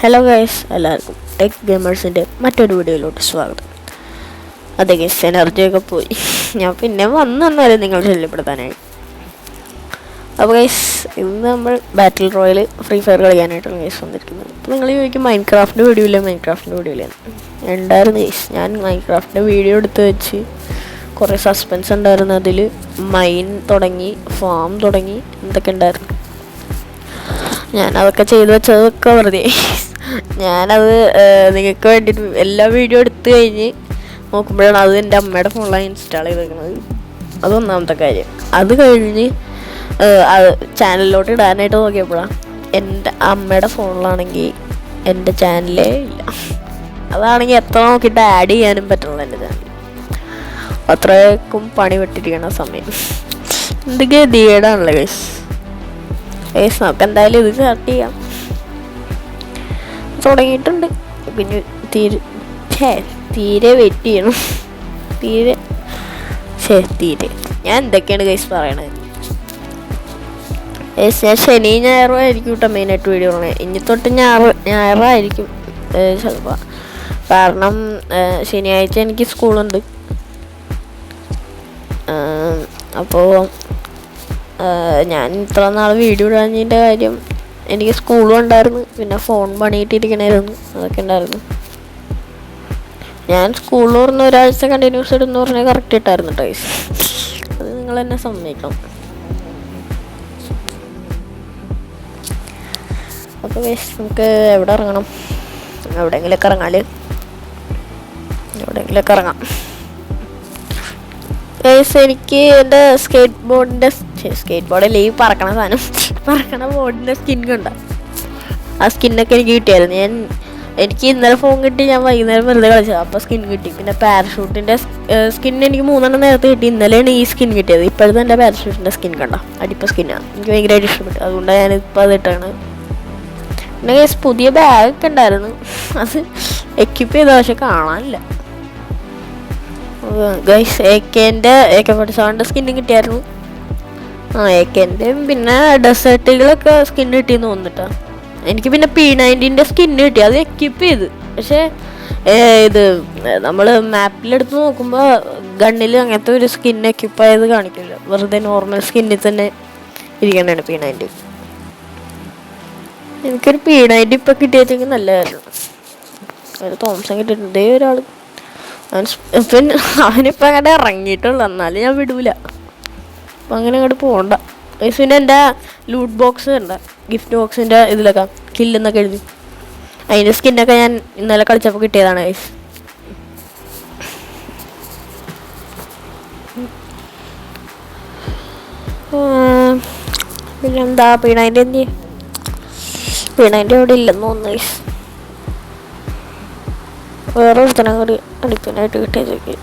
Hello guys, എല്ലാവർക്കും tech ഗെയിമേഴ്സിൻ്റെ മറ്റൊരു വീഡിയോയിലോട്ട് സ്വാഗതം. അതെ ഗൈസ്, എനർജിയൊക്കെ പോയി. ഞാൻ പിന്നെ വന്നൊന്നുമല്ല നിങ്ങൾ ശല്യപ്പെടുത്താനായി. അപ്പോൾ ഗൈസ്, ഇന്ന് നമ്മൾ ബാറ്റിൽ റോയൽ ഫ്രീ ഫയർ കളിക്കാനായിട്ടാണ് ഗൈസ് വന്നിരിക്കുന്നത്. അപ്പോൾ നിങ്ങൾ ചോദിക്കും മൈൻക്രാഫ്റ്റിൻ്റെ വീഡിയോ ഇല്ല. ഉണ്ടായിരുന്നു ഗൈസ്. ഞാൻ മൈൻക്രാഫ്റ്റിൻ്റെ വീഡിയോ എടുത്ത് വെച്ച് കുറേ സസ്പെൻസ് ഉണ്ടായിരുന്നു. അതിൽ മൈൻ തുടങ്ങി, ഫാം തുടങ്ങി, എന്തൊക്കെ ഉണ്ടായിരുന്നു. ഞാനതൊക്കെ ചെയ്ത് വെച്ചതൊക്കെ വെറുതെ. ഞാനത് നിങ്ങൾക്ക് വേണ്ടിയിട്ട് എല്ലാ വീഡിയോ എടുത്തു കഴിഞ്ഞ് നോക്കുമ്പോഴാണ് അത് എൻ്റെ അമ്മയുടെ ഫോണിലാണ് ഇൻസ്റ്റാൾ ചെയ്തേക്കുന്നത്. അതൊന്നാമത്തെ കാര്യം. അത് കഴിഞ്ഞ് ചാനലിലോട്ട് ഇടാനായിട്ട് നോക്കിയപ്പോഴാണ് എൻ്റെ അമ്മയുടെ ഫോണിലാണെങ്കിൽ എൻ്റെ ചാനലേ ഇല്ല. അതാണെങ്കിൽ എത്ര നോക്കിയിട്ട് ആഡ് ചെയ്യാനും പറ്റുള്ളൂ എൻ്റെ ചാനൽ. അത്രയ്ക്കും പണി പെട്ടിരിക്കണ സമയം. എന്തൊക്കെ ഗതികേടാണല്ലോ ഗൈസ്. നമുക്ക് എന്തായാലും ഇത് സ്റ്റാർട്ട് ചെയ്യാം. തുടങ്ങിയിട്ടുണ്ട്. പിന്നെ തീരെ വെയിറ്റ് ചെയ്യണം. തീരെ ഞാൻ എന്തൊക്കെയാണ് ഗൈസ് പറയണത്. ഞാൻ ശനി ഞായറും ആയിരിക്കും കേട്ടോ മെയിനായിട്ട് വീഡിയോ പറഞ്ഞത്. ഇനി തൊട്ട് ഞായറായിരിക്കും ചിലപ്പോൾ. കാരണം ശനിയാഴ്ച എനിക്ക് സ്കൂളുണ്ട്. അപ്പോൾ ഞാൻ ഇത്ര നാൾ വീഡിയോ ഇടാഞ്ഞതിൻ്റെ കാര്യം എനിക്ക് സ്കൂളും ഉണ്ടായിരുന്നു, പിന്നെ ഫോൺ പണിയിട്ടിരിക്കണമായിരുന്നു, അതൊക്കെ ഉണ്ടായിരുന്നു. ഞാൻ സ്കൂളിൽ പറഞ്ഞ ഒരാഴ്ച കണ്ടിന്യൂസ് ഇടുന്നു പറഞ്ഞാൽ കറക്റ്റ് ഇട്ടായിരുന്നു ടൈസ്. അത് നിങ്ങൾ എന്നെ സമ്മതിക്കണം. അപ്പോൾ നമുക്ക് എവിടെ ഇറങ്ങണം? എവിടെയെങ്കിലൊക്കെ ഇറങ്ങാം. എനിക്ക് എൻ്റെ സ്കേറ്റ് ബോർഡിൽ ഈ പറക്കണ ബോർഡിൻ്റെ സ്കിൻ കണ്ട. ആ സ്കിന്നൊക്കെ എനിക്ക് കിട്ടിയായിരുന്നു. എനിക്ക് ഇന്നലെ ഫോൺ കിട്ടി. ഞാൻ വൈകുന്നേരം വെറുതെ കളിച്ചത്, അപ്പോൾ സ്കിൻ കിട്ടി. പിന്നെ പാരഷൂട്ടിൻ്റെ സ്കിൻ എനിക്ക് 3 നേരത്തെ കിട്ടി. ഇന്നലെയാണ് ഈ സ്കിൻ കിട്ടിയത്. ഇപ്പോഴത്തെ എൻ്റെ പാരഷൂട്ടിൻ്റെ സ്കിൻ കണ്ട, അടിപ്പ സ്കിന്നാണ്. എനിക്ക് ഭയങ്കരമായിട്ട് ഇഷ്ടപ്പെട്ടു. അതുകൊണ്ടാണ് ഞാനിപ്പോൾ അത് ഇട്ടാണ്. പിന്നെ പുതിയ ബാഗൊക്കെ ഉണ്ടായിരുന്നു. അത് എക്യുപ്പ് ചെയ്ത പക്ഷെ കാണാനില്ല. ഗൈസ്, AK-47 സ്കിന്നും കിട്ടിയായിരുന്നു. AK-ൻ്റെയും പിന്നെ ഡെസേർട്ടുകളൊക്കെ സ്കിൻ കിട്ടിയെന്ന് തോന്നിട്ടാ. എനിക്ക് പിന്നെ P90 സ്കിന്ന് കിട്ടി. അത് എക്യുപ്പ് ചെയ്ത്. പക്ഷേ ഇത് നമ്മൾ മാപ്പിലെടുത്ത് നോക്കുമ്പോൾ ഗണ്ണിൽ അങ്ങനത്തെ ഒരു സ്കിൻ എക്യുപ്പായത് കാണിക്കില്ല. വെറുതെ നോർമൽ സ്കിന്നിൽ തന്നെ ഇരിക്കണതാണ് P90. എനിക്കൊരു P90 ഇപ്പം കിട്ടിയെങ്കിൽ നല്ലതായിരുന്നു. ഒരു തോംസൺ കിട്ടിയിട്ടുണ്ട് ഒരാൾ. പിന്നെ അവനിപ്പോൾ അങ്ങനെ ഇറങ്ങിയിട്ടുള്ളൂ, എന്നാലും ഞാൻ വിടൂല. അപ്പം അങ്ങനെ അങ്ങോട്ട് പോകണ്ട. പിന്നെ എൻ്റെ ലൂട്ട് ബോക്സ് ഉണ്ട്, ഗിഫ്റ്റ് ബോക്സിൻ്റെ ഇതിലൊക്കെ കില്ലെന്നൊക്കെ എഴുതി. അതിൻ്റെ സ്കിന്നൊക്കെ ഞാൻ ഇന്നലെ കളിച്ചപ്പോൾ കിട്ടിയതാണ് ഗൈസ്. പിന്നെന്താ P90 ഇവിടെ ഇല്ലെന്ന് തോന്നുന്നു ഗൈസ്. വേറെ ഒരുത്തനം കൂടി അടിക്കാനായിട്ട് കിട്ടിയതൊക്കെ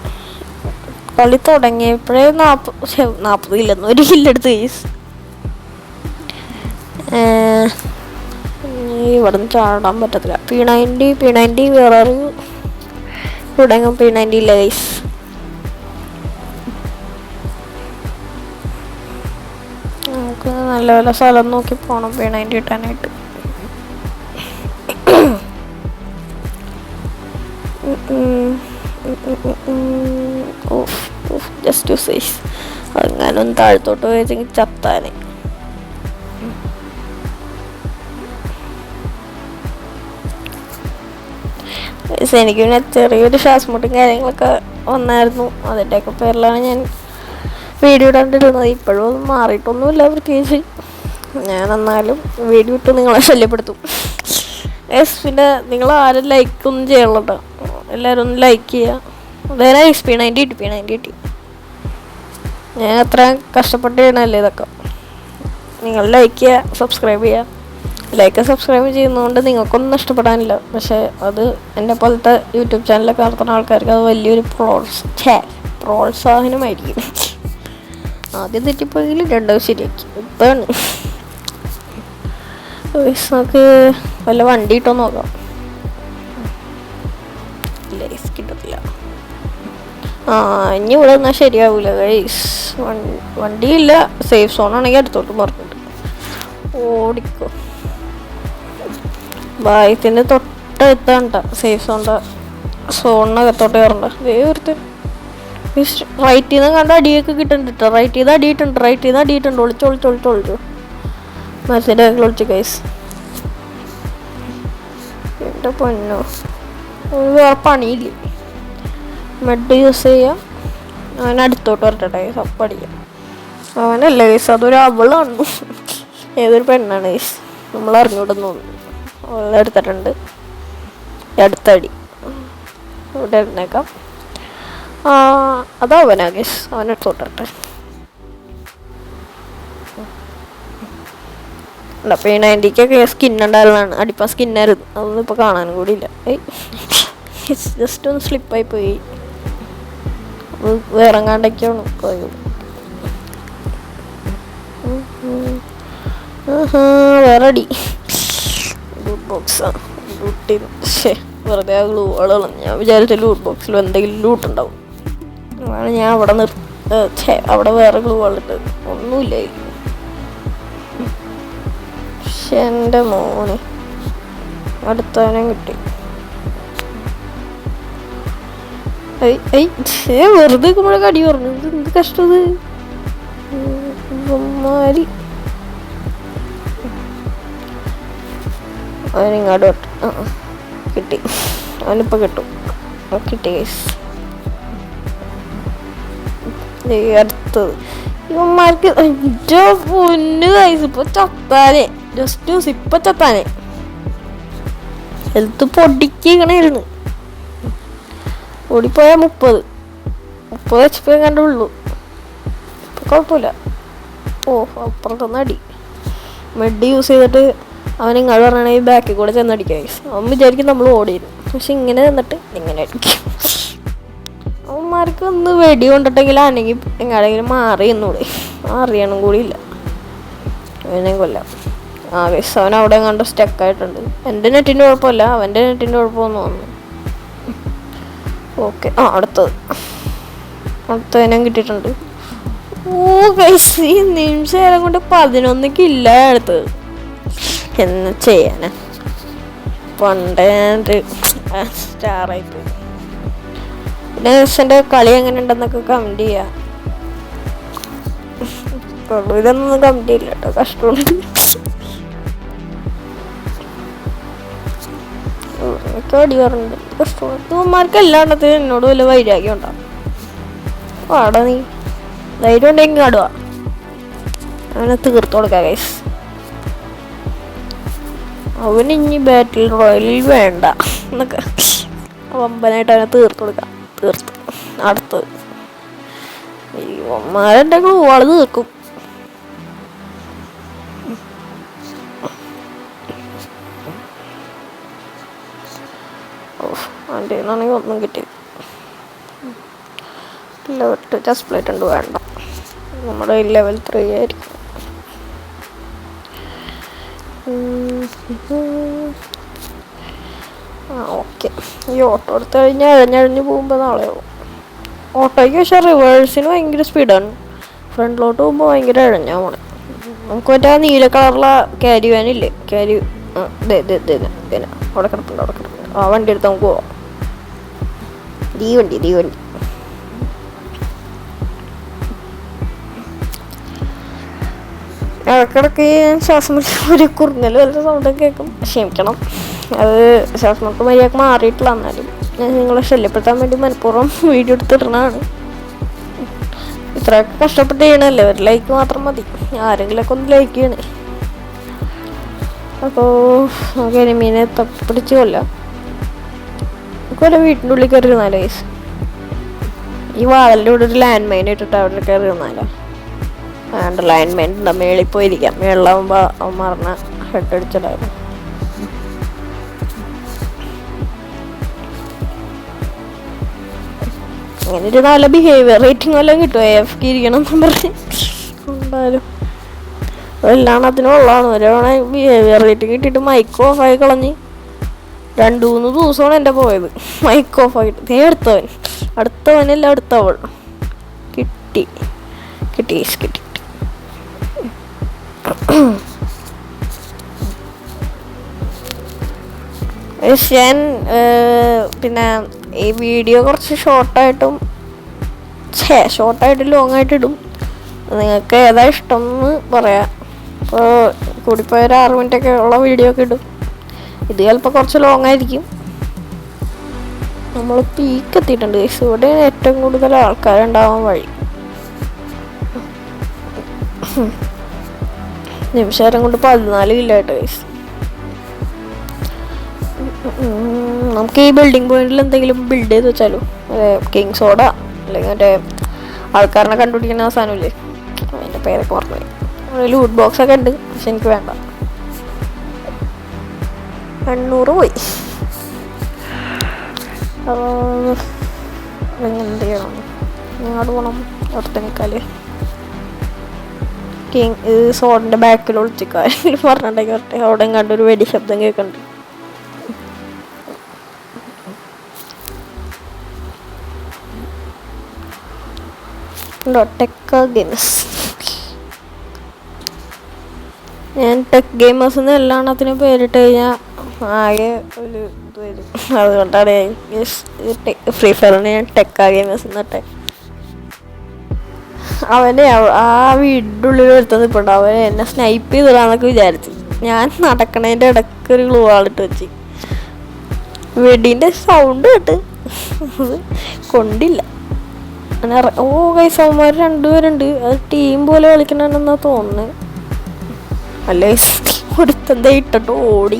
കളി തുടങ്ങിയപ്പോഴേ 40 ഇല്ലെന്ന് ഒരു കില്ലെടുത്ത് ഗൈസ്. ഇവിടെ നിന്ന് ചാടാൻ പറ്റത്തില്ല. P90 വേറെ ഇവിടെ P90 ഇല്ല ഗൈസ്. നമുക്ക് നല്ല സ്ഥലം നോക്കി പോകണം P90 കിട്ടാനായിട്ട്. ജസ്റ്റ് സൈസ് അങ്ങനൊന്നും താഴത്തോട്ട് പോയെങ്കിൽ ചത്താനെ. എനിക്ക് പിന്നെ ചെറിയൊരു ശ്വാസമുട്ടും കാര്യങ്ങളൊക്കെ വന്നായിരുന്നു. അതിൻ്റെയൊക്കെ പേരിലാണ് ഞാൻ വീഡിയോ ഇടാണ്ടിരുന്നത്. ഇപ്പോഴും ഒന്നും മാറിയിട്ടൊന്നുമില്ല പ്രത്യേകിച്ച്. ഞാൻ എന്നാലും വീഡിയോ ഇട്ട് നിങ്ങളെ ശല്യപ്പെടുത്തും. പിന്നെ നിങ്ങൾ ആരും ലൈക്കൊന്നും ചെയ്യണം കേട്ടോ. എല്ലാവരും ഒന്ന് ലൈക്ക് ചെയ്യുക. അതേനാ P90 കിട്ടി. ഞാൻ അത്ര കഷ്ടപ്പെട്ട് ചെയ്യണമല്ലേ ഇതൊക്കെ. നിങ്ങൾ ലൈക്ക് ചെയ്യുക, സബ്സ്ക്രൈബ് ചെയ്യുക. സബ്സ്ക്രൈബ് ചെയ്യുന്നതുകൊണ്ട് നിങ്ങൾക്കൊന്നും നഷ്ടപ്പെടാനില്ല. പക്ഷേ അത് എന്നെ പോലത്തെ യൂട്യൂബ് ചാനലൊക്കെ നടത്തുന്ന ആൾക്കാർക്ക് അത് വലിയൊരു പ്രോത്സാഹനമായിരിക്കും. ആദ്യം തെറ്റിപ്പോയെങ്കിലും രണ്ടാമത് ശരിയാക്കി. ഇപ്പോഴാണ് നമുക്ക് വല്ല വണ്ടി ഇട്ടോ നോക്കാം. കിട്ടത്തില്ല. ഇനി ഇവിടെ നിന്നാൽ ശരിയാവൂല ഗൈസ്. വണ്ടിയില്ല. സേഫ് സോൺ ആണെങ്കിൽ അടുത്തോട്ട് പറഞ്ഞിട്ട് ഓടിക്കോ. ഭാഗ്യത്തിൻ്റെ തൊട്ടടുത്താണ്ട സേഫ് സോണിനകത്തോട്ട് കയറണ്ട ഒരുത്തൻ റൈറ്റിൽ നിന്ന് കണ്ട അടിയൊക്കെ കിട്ടുന്നുണ്ട്. റൈറ്റ് ചെയ്ത് അടിയിട്ടുണ്ട് ഒളിച്ചു മരത്തിൻ്റെ ഒളിച്ച് കൈസ്. എൻ്റെ പൊന്നോ ഒരു വേറെ പണിയില്ലേ. മെഡ് യൂസ് ചെയ്യാം. അവൻ അടുത്തോട്ട് വരട്ടെ ഗൈസ്, അപ്പം അടിക്കാം. അവനല്ല ഗൈസ്, അതൊരു അവളാണ്, ഏതൊരു പെണ്ണാണ് ഗൈസ്, നമ്മൾ അറിഞ്ഞൂടെന്ന് തോന്നുന്നു. അവളെ എടുത്തിട്ടുണ്ട്. അടുത്തടി ഇവിടെ ഇരുന്നേക്കാം. അതവനാ ഗൈസ്, അവനെടുത്തോട്ടെ. അപ്പോൾ ഈ 90-ക്കൊക്കെ സ്കിന്നുണ്ടായിരുന്നതാണ്. അടിപ്പാൻ സ്കിന്നായിരുന്നു, അതൊന്നും ഇപ്പോൾ കാണാനും കൂടി ഇല്ല. ജസ്റ്റ് ഒന്ന് സ്ലിപ്പായി പോയി. വേറെ കണ്ടൊക്കെയാണ് പോയത്. വേറെ അടി ലൂട്ട് ബോക്സാ. വെറുതെ ഗ്ലൂ വാളുകളാണ്. ഞാൻ വിചാരിച്ച ലൂട്ട് ബോക്സിൽ എന്തെങ്കിലും ലൂട്ട് ഉണ്ടാവും. അതാണ് ഞാൻ അവിടെ അവിടെ വേറെ ഗ്ലൂ വാളിട്ട് ഒന്നുമില്ല. പക്ഷെ എൻ്റെ മോനെ അടുത്തവനെ കിട്ടി. വെറുതെ നമ്മളൊക്കെ അടി പറഞ്ഞു. എന്ത് കഷ്ടത് മാരി. അവനിങ്ങോട്ട് കിട്ടി. അവനിപ്പോൾ കിട്ടും. കിട്ടി ഗൈസ്. അടുത്തത് ഇവന്മാർക്ക് പൊന്ന് ഗൈസ്. ഇപ്പോൾ ചത്താനെ ജസ്റ്റ് ഇപ്പം ചത്താനെ ഹെൽത്ത് പൊടിക്കണായിരുന്നു. ഓടിപ്പോയാൽ 30 HP കണ്ടുള്ളൂ. ഇപ്പം കുഴപ്പമില്ല. അപ്പുറത്തുനിന്ന് അടി. മെഡ് യൂസ് ചെയ്തിട്ട് അവനിങ്ങോട്ട് പറഞ്ഞാണെങ്കിൽ ബാക്കിൽ കൂടെ ചെന്നടിക്കാം. അവൻ വിചാരിക്കും നമ്മൾ ഓടിയിരുന്നു, പക്ഷെ ഇങ്ങനെ ചെന്നിട്ട് ഇങ്ങനെ അടിക്കും. അവന്മാർക്ക് ഒന്ന് വെടി കൊണ്ടിട്ടെങ്കിൽ ആണെങ്കിൽ എങ്ങാടെങ്കിലും മാറി എന്നൂടെ. അറിയണം കൂടിയില്ല. അവനെ കൊല്ലാം. ഗൈസ് അവൻ അവിടെ കണ്ട് സ്റ്റക്കായിട്ടുണ്ട്. എൻ്റെ നെറ്റിൻ്റെ കുഴപ്പമില്ല, അവൻ്റെ നെറ്റിൻ്റെ കുഴപ്പമെന്ന് തോന്നുന്നു. ഓക്കെ, അടുത്തതിനെ കിട്ടിയിട്ടുണ്ട്. ഗൈസ് ഈ നിമിഷം കൊണ്ട് 11 കില്ല എടുത്തത്. എന്ന് ചെയ്യാനാ, പണ്ടേ സ്റ്റാറായിപ്പോയി. പിന്നെ എൻ്റെ കളി എങ്ങനെ ഉണ്ടെന്നൊക്കെ കമൻറ്റ് ചെയ്യാം. ഇതൊന്നും കമൻറ്റ് ചെയ്യില്ല കേട്ടോ, കഷ്ടമുണ്ട്. അടി പറഞ്ഞിട്ടുണ്ട്. കഷ്ടമാർക്ക് എല്ലായിടത്തും എന്നോട് വല്ല വൈരാഗ്യം ഉണ്ടാവും. ആടാ നീ ധൈര്യം ഉണ്ടെങ്കിൽ ആടുക. അവനെ തീർത്തു കൊടുക്കാം ഗൈസ്. അവന് ഇനി ബാറ്റിൽ റോയലിൽ വേണ്ട എന്നൊക്കെ വമ്പനായിട്ട് അവനെ തീർത്തു കൊടുക്കാം. അടുത്തത് ഇവന്മാരെൻ്റെ ഗ്ലൂവാള് തീർക്കും. അവൻ്റെ നിന്നാണെങ്കിൽ ഒന്നും കിട്ടി. ചെസ്റ്റ് പ്ലേറ്റ് ഉണ്ട്, വേണ്ട. നമ്മുടെ ലെവൽ 3 ആയിരിക്കും. ഓക്കെ, ഈ ഓട്ടോ എടുത്ത് കഴിഞ്ഞാൽ ഇഴഞ്ഞഴിഞ്ഞ് പോകുമ്പോൾ നാളെയാവും. ഓട്ടോയ്ക്ക് പക്ഷേ റിവേഴ്സിന് ഭയങ്കര സ്പീഡാണ്. ഫ്രണ്ടിലോട്ട് പോകുമ്പോൾ ഭയങ്കര ഇഴഞ്ഞാൽ പോണെ. നമുക്ക് മറ്റേ നീല കളറുള്ള ക്യാരി വാനില്ലേ, ക്യാരി അവിടെ കിടപ്പുണ്ട്. ആ വണ്ടി എടുത്ത് നമുക്ക് പോവാം. ഈ വണ്ടി ഇടയ്ക്കിടയ്ക്ക് ശ്വാസം ഒരു കുറുങ്ങൽ പോലത്തെ സൗണ്ടൊക്കെ കേൾക്കും. ക്ഷമിക്കണം, അത് ശ്വാസം മുട്ട് മര്യാദക്ക് മാറിയിട്ടില്ല. എന്നാലും ഞാൻ നിങ്ങളെ ശല്യപ്പെടുത്താൻ വേണ്ടി മനഃപൂർവ്വം വീഡിയോ എടുത്തിടണതാണ്. ഇത്രയൊക്കെ കഷ്ടപ്പെട്ട് ചെയ്യണമല്ലേ, ഒരു ലൈക്ക് മാത്രം മതി. ആരെങ്കിലുമൊക്കെ ഒന്ന് ലൈക്ക് ചെയ്യണേ. അപ്പോൾ നമുക്ക് എനിമീനെ തപ്പിപ്പിടിച്ച് കൊല്ലാം. നമുക്ക് വീട്ടിൻ്റെ ഉള്ളിൽ കയറി ഇരുന്നാലോ ഗൈസ്. ഈ വാതിലിൻ്റെ കൂടെ ഒരു ലാൻഡ് മൈൻ ഇട്ടിട്ട് അവിടെ കയറി ഇരുന്നാലോ. വേണ്ട, ലാൻഡ് മൈൻ ഉണ്ടാവും. മേളിൽ പോയിരിക്കാം. മേളിലാവുമ്പോൾ അവൻ മറന്ന ഹെഡ് അടിച്ചിടായിരുന്നു. അങ്ങനെ ഒരു നല്ല ബിഹേവിയർ റേറ്റിംഗ് വല്ലതും കിട്ടുമോ? AFK ഇരിക്കണം എന്ന് പറഞ്ഞ് ഉണ്ടായാലും എല്ലാം അതിനുള്ളതാണ്. ഒരാളെ ബിഹേവിയർ റേറ്റിംഗ് കിട്ടിയിട്ട് മൈക്ക് ഓഫായി കളഞ്ഞ് 2-3 ദിവസമാണ് എൻ്റെ പോയത്. മൈക്ക് ഓഫായിട്ട് അടുത്തവനല്ല അടുത്തവൾ കിട്ടി. ഞാൻ പിന്നെ ഈ വീഡിയോ കുറച്ച് ഷോർട്ടായിട്ടും ലോങ് ആയിട്ട് ഇടും. നിങ്ങൾക്ക് ഏതാ ഇഷ്ടം എന്ന് പറയാം. ഇപ്പോൾ കൂടിപ്പോയ ഒരു 6 മിനിറ്റൊക്കെ ഉള്ള വീഡിയോ ഒക്കെ ഇടും. ഇത് ചിലപ്പോൾ കുറച്ച് ലോങ് ആയിരിക്കും. നമ്മൾ പീക്ക് എത്തിയിട്ടുണ്ട്. ഇവിടെ ഏറ്റവും കൂടുതൽ ആൾക്കാരുണ്ടാവാൻ വഴി. നിമിഷം കൊണ്ട് 14 കിലോയായിട്ട് ഗൈസ്. നമുക്ക് ഈ ബിൽഡിംഗ് പോയിന്റിൽ എന്തെങ്കിലും ബിൽഡ് ചെയ്ത് വെച്ചാലോ, കിങ് സോഡ അല്ലെങ്കിൽ മറ്റേ ആൾക്കാരനെ കണ്ടുപിടിക്കുന്ന സാധനമില്ലേ, അതിൻ്റെ പേരൊക്കെ മറന്നുപോയി. ലൂട്ട് ബോക്സ് ഒക്കെ ഉണ്ട്, പക്ഷെ എനിക്ക് വേണ്ട. 800 പോയി. എന്ത് ചെയ്യണം? ഞങ്ങോട്ട് പോകണം. ഒറ്റനിക്കാല് കിങ് സോഡിൻ്റെ ബാക്കിൽ ഒളിച്ചിക്കാർ പറഞ്ഞിട്ടുണ്ടെങ്കിൽ അവിടെ കണ്ടൊരു വെടി ശബ്ദം കേൾക്കുന്നുണ്ട്. Tech gamers. ഞാൻ ടെക് ഗെയിമേഴ്സ് എന്ന് എല്ലാത്തിനും പേരിട്ട് കഴിഞ്ഞാൽ ആകെ ഒരു ഇത് വരും. അതുകൊണ്ടാണ് ഫ്രീ ഫയറിന് ഞാൻ ടെക് ഗെയിമേഴ്സ് എന്നിട്ടെ. അവനെ ആ വീടിൻ്റെ ഉള്ളിൽ വരുത്തുന്ന ഇപ്പോൾ ഉണ്ട്. അവനെ എന്നെ സ്നൈപ്പ് ചെയ്തിടാന്നൊക്കെ വിചാരിച്ചു. ഞാൻ നടക്കണതിൻ്റെ ഇടയ്ക്ക് ഒരു ഗ്ലൂ ആളിട്ട് വെച്ച് വെടീൻ്റെ സൗണ്ട് കേട്ട് കൊണ്ടില്ല. ഓ ഗൈസ്, അവന്മാർ 2 പേരുണ്ട്. അത് ടീം പോലെ കളിക്കണമെന്നാ തോന്നുന്നത്. അല്ലേ ഒരുത്തൻ്റെ ഇട്ടിട്ട് ഓടി,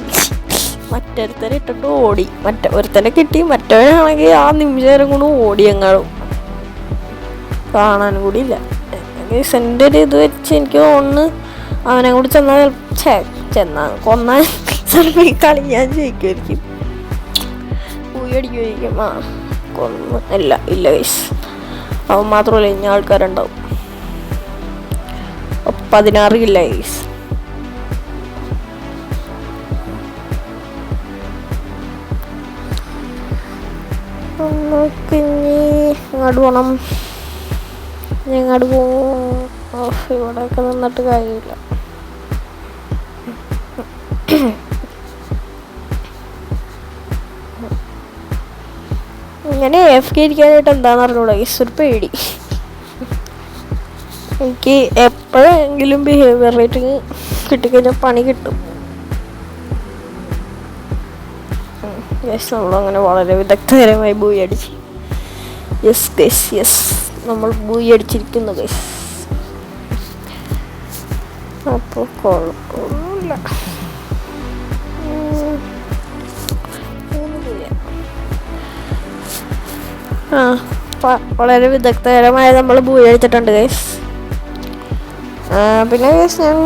മറ്റൊരുത്തനെ ഇട്ടിട്ട് ഓടി. ഒരുത്തനെ കിട്ടി, മറ്റവനാണെങ്കിൽ ആ നിമിഷം കൊണ്ട് ഓടി. എങ്ങാടും കാണാനും കൂടി ഇല്ല. ഗൈസ് എൻ്റെ ഒരു ഇത് വെച്ച് എനിക്ക് തോന്നുന്നു അവനെ കൂടി ചെന്നാ കൊന്നാൻ ചിലപ്പോൾ ഈ കളി ഞാൻ ജയിക്കുമായിരിക്കും. പൂയി അടിക്കുമായിരിക്കും. കൊന്നു ഇല്ല ഗൈസ്. അവൻ മാത്രമല്ല, ഇനി ആൾക്കാരുണ്ടാവും. 16 ഇല്ല ഗൈസ്. ഇനി അങ്ങോട്ട് പോകണം. ഞങ്ങോട്ട് പോവും. ഇവിടെയൊക്കെ നിന്നിട്ട് കാര്യമില്ല. ഇങ്ങനെ AFK ഇരിക്കാനായിട്ട് എന്താണെന്ന് അറിഞ്ഞൂടാ ഗൈസ്, ഒരു പേടി. എനിക്ക് എപ്പോഴെങ്കിലും ബിഹേവിയർ റേറ്റിംഗ് കിട്ടിക്കഴിഞ്ഞാൽ പണി കിട്ടും. യെസ്, നമ്മളങ്ങനെ വളരെ വിദഗ്ധകരമായി ബൂയി അടിച്ച്. യെസ് ഗൈസ്, യെസ്, നമ്മൾ ബൂയി അടിച്ചിരിക്കുന്നു ഗൈസ്. അപ്പോൾ കുഴപ്പമൊന്നുമില്ല. വളരെ വിദഗ്ധകരമായി നമ്മൾ ബൂയി അടിച്ചിട്ടുണ്ട് ഗൈസ്. പിന്നെ ഗൈസ്, ഞാൻ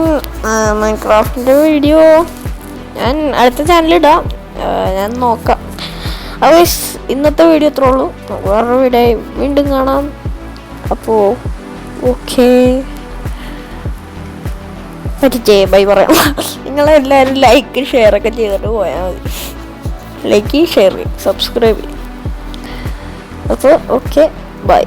മൈൻക്രാഫ്റ്റിൻ്റെ വീഡിയോ ഞാൻ അടുത്ത ചാനലിടാം. ഞാൻ നോക്കാം. അപ്പോൾ ഇന്നത്തെ വീഡിയോ ഇത്രേ ഉള്ളൂ. വേറൊരു വീഡിയോ വീണ്ടും കാണാം. അപ്പോൾ ഓക്കെ, ബൈ പറയാം. നിങ്ങളെല്ലാവരും ലൈക്ക് ഷെയറൊക്കെ ചെയ്തിട്ട് പോയാൽ മതി. ലൈക്ക്, ഷെയർ, സബ്സ്ക്രൈബ് ചെയ്യും. അപ്പോൾ ഓക്കെ, ബൈ.